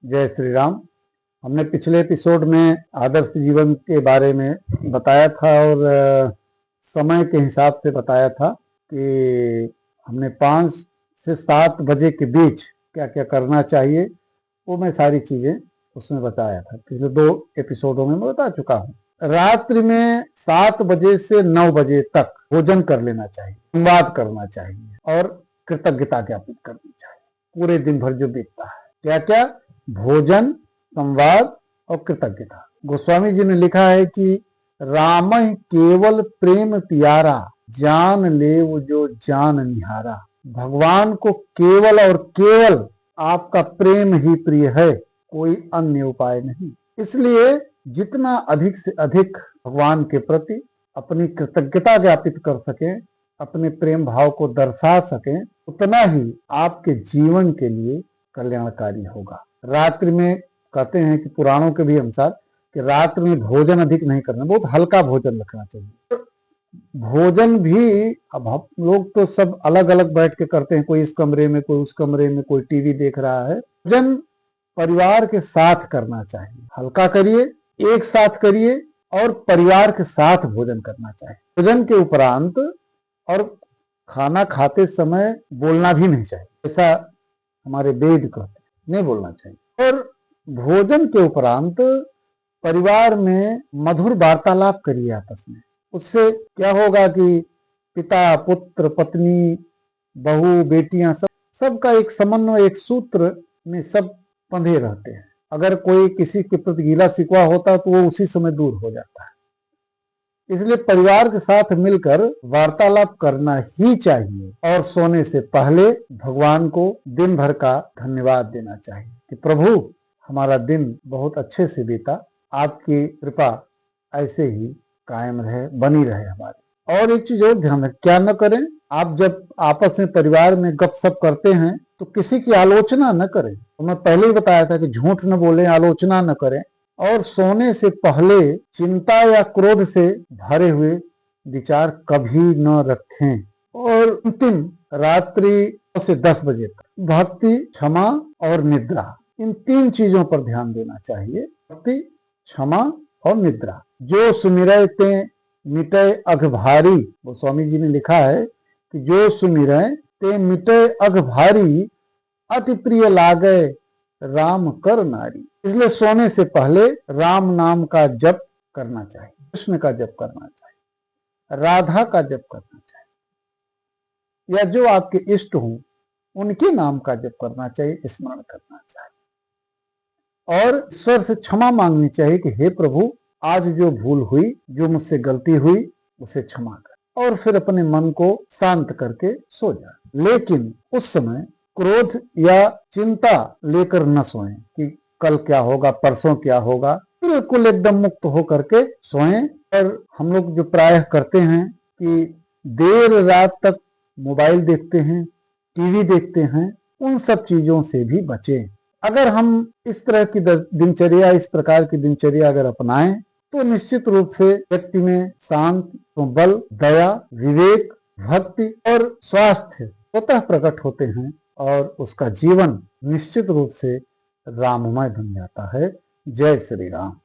जय श्री राम। हमने पिछले एपिसोड में आदर्श जीवन के बारे में बताया था और समय के हिसाब से बताया था कि हमने 5 से 7 बजे के बीच क्या क्या करना चाहिए, वो मैं सारी चीज़ें उसमें बताया था। पिछले 2 एपिसोडों में मैं बता चुका हूँ। रात्रि में 7 बजे से 9 बजे तक भोजन कर लेना चाहिए, संवाद करना चाहिए और कृतज्ञता ज्ञापित करनी चाहिए। पूरे दिन भर जो बीतता है, क्या क्या भोजन, संवाद और कृतज्ञता। गोस्वामी जी ने लिखा है कि राम केवल प्रेम प्यारा, जान ले वो जो जान निहारा। भगवान को केवल और केवल आपका प्रेम ही प्रिय है, कोई अन्य उपाय नहीं। इसलिए जितना अधिक से अधिक भगवान के प्रति अपनी कृतज्ञता ज्ञापित कर सकें, अपने प्रेम भाव को दर्शा सकें, उतना ही आपके जीवन के लिए कल्याणकारी होगा। रात्रि में कहते हैं कि पुराणों के भी अनुसार कि रात्रि में भोजन अधिक नहीं करना, बहुत हल्का भोजन रखना चाहिए। भोजन भी अब हम लोग तो सब अलग अलग बैठ के करते हैं, कोई इस कमरे में, कोई उस कमरे में, कोई टीवी देख रहा है। भोजन परिवार के साथ करना चाहिए, हल्का करिए, एक साथ करिए और परिवार के साथ भोजन करना चाहिए। भोजन के उपरांत और खाना खाते समय बोलना भी नहीं चाहिए, ऐसा हमारे वेद कहते हैं, नहीं बोलना चाहिए। और भोजन के उपरांत परिवार में मधुर वार्तालाप करिए आपस में। उससे क्या होगा कि पिता, पुत्र, पत्नी, बहू, बेटियां सबका एक समन्वय, एक सूत्र में सब बंधे रहते हैं। अगर कोई किसी के प्रति गिला शिकवा होता है तो वो उसी समय दूर हो जाता है। इसलिए परिवार के साथ मिलकर वार्तालाप करना ही चाहिए और सोने से पहले भगवान को दिन भर का धन्यवाद देना चाहिए कि प्रभु हमारा दिन बहुत अच्छे से बीता, आपकी कृपा ऐसे ही कायम रहे, बनी रहे हमारी। और एक चीज और ध्यान रखें, क्या न करें, आप जब आपस में परिवार में गपशप करते हैं तो किसी की आलोचना न करें। तो मैं पहले ही बताया था कि झूठ न बोलें, आलोचना न करें और सोने से पहले चिंता या क्रोध से भरे हुए विचार कभी न रखें। और अंतिम रात्रि से 10 बजे तक भक्ति, क्षमा और निद्रा, इन 3 चीजों पर ध्यान देना चाहिए। भक्ति, क्षमा और निद्रा। जो सुमिरै ते मिटै अघ भारी, गोस्वामी जी ने लिखा है कि जो सुमिरै ते मिटै अघ भारी, अति प्रिय लागे राम कर नारी। इसलिए सोने से पहले राम नाम का जप करना चाहिए, कृष्ण का जप करना चाहिए, राधा का जप करना चाहिए, या जो आपके इष्ट हों उनके नाम का जप करना चाहिए, स्मरण करना चाहिए और ईश्वर से क्षमा मांगनी चाहिए कि हे प्रभु, आज जो भूल हुई, जो मुझसे गलती हुई, उसे क्षमा कर। और फिर अपने मन को शांत करके सो जाए। लेकिन उस समय क्रोध या चिंता लेकर न सोएं कि कल क्या होगा, परसों क्या होगा। बिल्कुल एकदम मुक्त होकर के सोएं। और हम लोग जो प्रायः करते हैं कि देर रात तक मोबाइल देखते हैं, टीवी देखते हैं, उन सब चीजों से भी बचें। अगर हम इस तरह की दिनचर्या, इस प्रकार की दिनचर्या अगर अपनाएं तो निश्चित रूप से व्यक्ति में शांत, बल, दया, विवेक, भक्ति और स्वास्थ्य स्वतः प्रकट होते हैं और उसका जीवन निश्चित रूप से राममय बन जाता है। जय श्री राम।